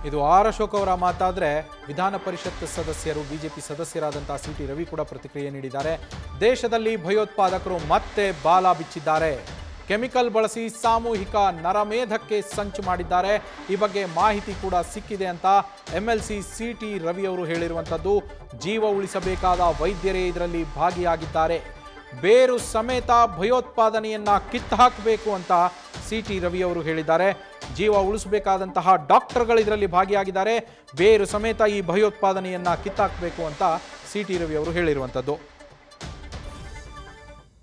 ಇದು ಆರ್ ಅಶೋಕ್ ಅವರ ಮಾತಾದರೆ ವಿಧಾನ ಪರಿಷತ್ ಸದಸ್ಯರು ಬಿಜೆಪಿ ಸದಸ್ಯರಾದಂತಹ ಸಿಟಿ ರವಿ ಕೂಡ ಪ್ರತಿಕ್ರಿಯೆ ನೀಡಿದ್ದಾರೆ. ದೇಶದಲ್ಲಿ ಭಯೋತ್ಪಾದಕರು ಮತ್ತೆ ಬಾಲ ಬಿಚ್ಚಿದ್ದಾರೆ. ಕೆಮಿಕಲ್ ಬಳಸಿ ಸಾಮೂಹಿಕ ನರಮೇಧಕ್ಕೆ ಸಂಚು ಮಾಡಿದ್ದಾರೆ. ಈ ಬಗ್ಗೆ ಮಾಹಿತಿ ಕೂಡ ಸಿಕ್ಕಿದೆ ಅಂತ ಎಂಎಲ್ಸಿ ಸಿಟಿ ರವಿ ಅವರು ಹೇಳಿರುವಂಥದ್ದು. ಜೀವ ಉಳಿಸಬೇಕಾದ ವೈದ್ಯರೇ ಇದರಲ್ಲಿ ಭಾಗಿಯಾಗಿದ್ದಾರೆ. ಬೇರು ಸಮೇತ ಭಯೋತ್ಪಾದನೆಯನ್ನ ಕಿತ್ತುಹಾಕಬೇಕು ಅಂತ ಸಿಟಿ ರವಿ ಅವರು ಹೇಳಿದ್ದಾರೆ. ಜೀವ ಉಳಿಸಬೇಕಾದಂತಹ ಡಾಕ್ಟರ್ಗಳು ಇದರಲ್ಲಿ ಭಾಗಿಯಾಗಿದ್ದಾರೆ. ಬೇರು ಸಮೇತ ಈ ಭಯೋತ್ಪಾದನೆಯನ್ನ ಕಿತ್ತಾಕಬೇಕು ಅಂತ ಸಿಟಿ ರವಿ ಅವರು ಹೇಳಿರುವಂಥದ್ದು.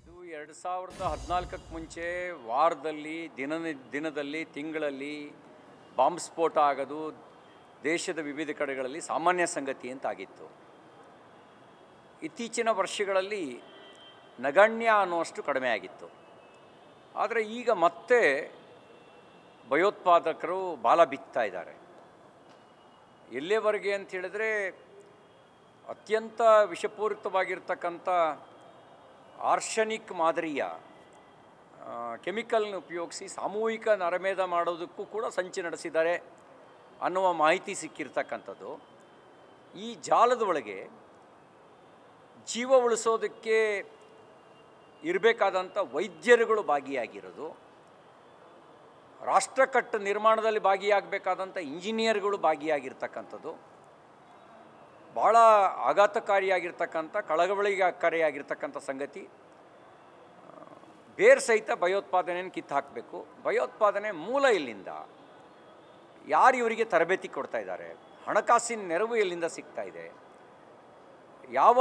2014ಕ್ಕೆ ಮುಂಚೆ ವಾರದಲ್ಲಿ ದಿನದಲ್ಲಿ ತಿಂಗಳಲ್ಲಿ ಬಾಂಬ್ ಸ್ಫೋಟ ಆಗೋದು ದೇಶದ ವಿವಿಧ ಕಡೆಗಳಲ್ಲಿ ಸಾಮಾನ್ಯ ಸಂಗತಿ ಅಂತಾಗಿತ್ತು. ಇತ್ತೀಚಿನ ವರ್ಷಗಳಲ್ಲಿ ನಗಣ್ಯ ಅನ್ನುವಷ್ಟು ಕಡಿಮೆ ಆಗಿತ್ತು. ಆದರೆ ಈಗ ಮತ್ತೆ ಭಯೋತ್ಪಾದಕರು ಬಾಲ ಬಿತ್ತಾ ಇದ್ದಾರೆ. ಎಲ್ಲಿಯವರೆಗೆ ಅಂತ ಹೇಳಿದ್ರೆ ಅತ್ಯಂತ ವಿಷಪೂರಿತವಾಗಿರ್ತಕ್ಕಂಥ ಆರ್ಸೆನಿಕ್ ಮಾದರಿಯ ಕೆಮಿಕಲ್ನ ಉಪಯೋಗಿಸಿ ಸಾಮೂಹಿಕ ನರಮೇಧ ಮಾಡೋದಕ್ಕೂ ಕೂಡ ಸಂಚು ನಡೆಸಿದ್ದಾರೆ ಅನ್ನುವ ಮಾಹಿತಿ ಸಿಕ್ಕಿರ್ತಕ್ಕಂಥದ್ದು. ಈ ಜಾಲದ ಒಳಗೆ ಜೀವ ಉಳಿಸೋದಕ್ಕೆ ಇರಬೇಕಾದಂಥ ವೈದ್ಯರುಗಳು ಭಾಗಿಯಾಗಿರೋದು, ರಾಷ್ಟ್ರಕಟ್ಟು ನಿರ್ಮಾಣದಲ್ಲಿ ಭಾಗಿಯಾಗಬೇಕಾದಂಥ ಇಂಜಿನಿಯರ್ಗಳು ಭಾಗಿಯಾಗಿರ್ತಕ್ಕಂಥದ್ದು ಭಾಳ ಆಘಾತಕಾರಿಯಾಗಿರ್ತಕ್ಕಂಥ ಕಳವಳಿಕಾರಿಯಾಗಿರ್ತಕ್ಕಂಥ ಸಂಗತಿ. ಬೇರ್ ಸಹಿತ ಭಯೋತ್ಪಾದನೆಯನ್ನು ಕಿತ್ತು ಹಾಕಬೇಕು. ಭಯೋತ್ಪಾದನೆ ಮೂಲ ಎಲ್ಲಿಂದ, ಯಾರು ಇವರಿಗೆ ತರಬೇತಿ ಕೊಡ್ತಾ ಇದ್ದಾರೆ, ಹಣಕಾಸಿನ ನೆರವು ಎಲ್ಲಿಂದ ಸಿಗ್ತಾ ಇದೆ, ಯಾವ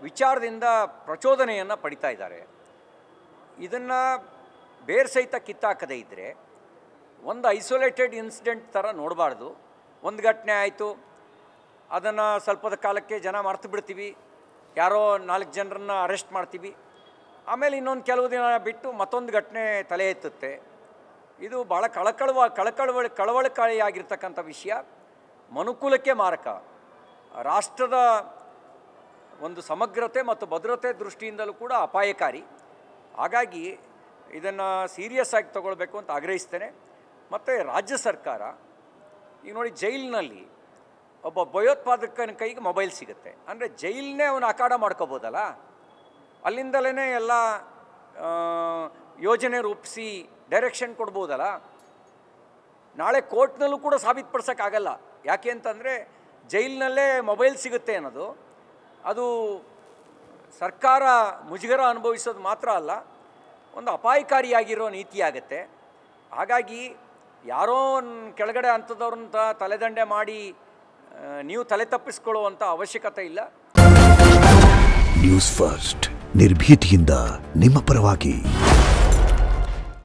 ವಿಚಾರದಿಂದ ಪ್ರಚೋದನೆಯನ್ನು ಪಡಿತಾ ಇದ್ದಾರೆ, ಇದನ್ನು ಬೇರ್ ಸಹಿತ ಕಿತ್ತಾಕದೇ ಇದ್ದರೆ ಒಂದು ಐಸೋಲೇಟೆಡ್ ಇನ್ಸಿಡೆಂಟ್ ಥರ ನೋಡಬಾರ್ದು. ಒಂದು ಘಟನೆ ಆಯಿತು, ಅದನ್ನು ಸ್ವಲ್ಪದ ಕಾಲಕ್ಕೆ ಜನ ಮರ್ತು ಬಿಡ್ತೀವಿ, ಯಾರೋ 4 ಜನರನ್ನು ಅರೆಸ್ಟ್ ಮಾಡ್ತೀವಿ, ಆಮೇಲೆ ಇನ್ನೊಂದು ಕೆಲವು ದಿನ ಬಿಟ್ಟು ಮತ್ತೊಂದು ಘಟನೆ ತಲೆ ಎತ್ತುತ್ತೆ. ಇದು ಭಾಳ ಕಳವಳಕಾರಿಯಾಗಿರ್ತಕ್ಕಂಥ ವಿಷಯ. ಮನುಕುಲಕ್ಕೆ ಮಾರಕ. ರಾಷ್ಟ್ರದ ಒಂದು ಸಮಗ್ರತೆ ಮತ್ತು ಭದ್ರತೆ ದೃಷ್ಟಿಯಿಂದಲೂ ಕೂಡ ಅಪಾಯಕಾರಿ. ಹಾಗಾಗಿ ಇದನ್ನು ಸೀರಿಯಸ್ ಆಗಿ ತಗೊಳ್ಬೇಕು ಅಂತ ಆಗ್ರಹಿಸ್ತೇನೆ. ಮತ್ತು ರಾಜ್ಯ ಸರ್ಕಾರ ಈಗ ನೋಡಿ, ಜೈಲಿನಲ್ಲಿ ಒಬ್ಬ ಭಯೋತ್ಪಾದಕನ ಕೈಗೆ ಮೊಬೈಲ್ ಸಿಗುತ್ತೆ ಅಂದರೆ ಜೈಲನ್ನೇ ಅವನು ಅಖಾಡ ಮಾಡ್ಕೋಬೋದಲ್ಲ, ಅಲ್ಲಿಂದಲೇ ಎಲ್ಲ ಯೋಜನೆ ರೂಪಿಸಿ ಡೈರೆಕ್ಷನ್ ಕೊಡ್ಬೋದಲ್ಲ. ನಾಳೆ ಕೋರ್ಟ್ನಲ್ಲೂ ಕೂಡ ಸಾಬೀತುಪಡಿಸೋಕ್ಕಾಗಲ್ಲ. ಯಾಕೆ ಅಂತಂದರೆ ಜೈಲಿನಲ್ಲೇ ಮೊಬೈಲ್ ಸಿಗುತ್ತೆ ಅನ್ನೋದು ಅದು ಸರ್ಕಾರ ಮುಜುಗರ ಅನುಭವಿಸೋದು ಮಾತ್ರ ಅಲ್ಲ, ಒಂದು ಅಪಾಯಕಾರಿಯಾಗಿರೋ ನೀತಿಯಾಗತ್ತೆ. ಹಾಗಾಗಿ ಯಾರೋ ಕೆಳಗಡೆ ಅಂಥದವ್ರಂತ ತಲೆದಂಡೆ ಮಾಡಿ ನೀವು ತಲೆ ತಪ್ಪಿಸ್ಕೊಳ್ಳುವಂಥ ಅವಶ್ಯಕತೆ ಇಲ್ಲ. ನ್ಯೂಸ್ ಫಸ್ಟ್ ನಿರ್ಭೀತಿಯಿಂದ ನಿಮ್ಮ ಪರವಾಗಿ.